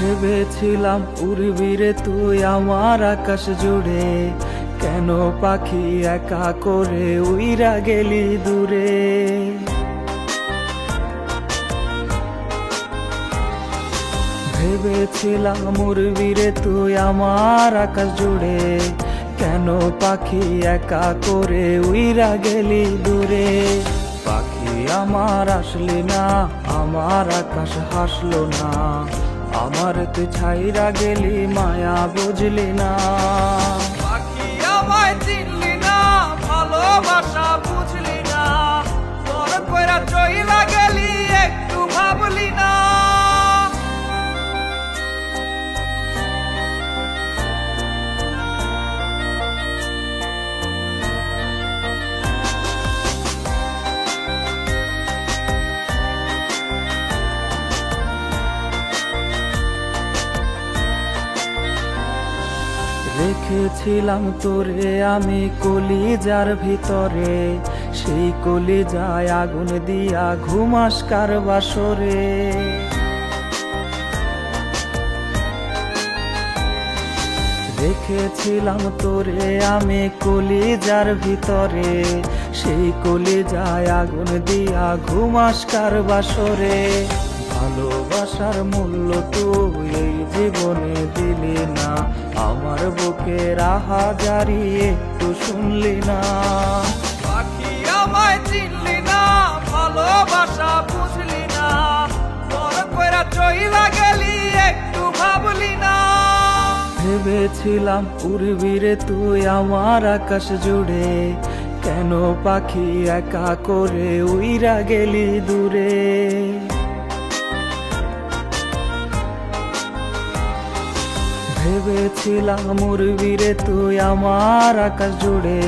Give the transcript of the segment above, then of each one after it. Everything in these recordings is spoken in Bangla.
ভেবেছিলাম উড়বি রে তুই আমার আকাশ জুড়ে, কেন পাখি একা করে উইরা গেলি দূরে। ভেবেছিলাম উড়বি রে তুই আমার আকাশ জুড়ে, কেন পাখি একা করে উইরা গেলি দূরে। পাখি আমার আসলি না, আমার আকাশ হাসলো না, আমার তুই ছাইরা গেলি মায়া বুঝলি না। পাখি আমায় চিনলি না, ভালোবাসা বুঝলি না, তোর কইরা চইলা গেলি একটু ভাবলি না। রেখেছিলাম তোরে আমি কলিজার ভিতরে, সেই কলিজায় আগুন দিয়া ঘুমাস কার বাসরে। রেখেছিলাম তোরে আমি কলিজার ভিতরে, সেই কলিজায় আগুন দিয়া ঘুমাস কার বাসরে। ভালোবাসার মূল্য তুই এই জীবনে দিলি না, আমার বুকের আহাজারি একটু শুনলি না। পাখি আমায় চিনলি না, ভালোবাসা বুঝলি না, তোর কইরা চইলা গেলি একটু ভাবলি না। ভেবেছিলাম উড়বি রে তুই আমার আকাশ জুড়ে, কেন পাখি একা করে উইরা গেলি দূরে। ভেবেছিলাম উড়বি রে তুই আমার আকাশ জুড়ে,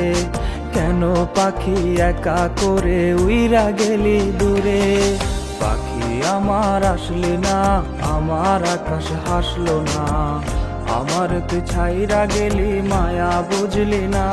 কেন পাখি একা করে উইরা গেলি দূরে। পাখি আমার আসলি না, আমার আকাশ হাসলো না, আমার তুই ছাইরা গেলি মায়া বুঝলি না।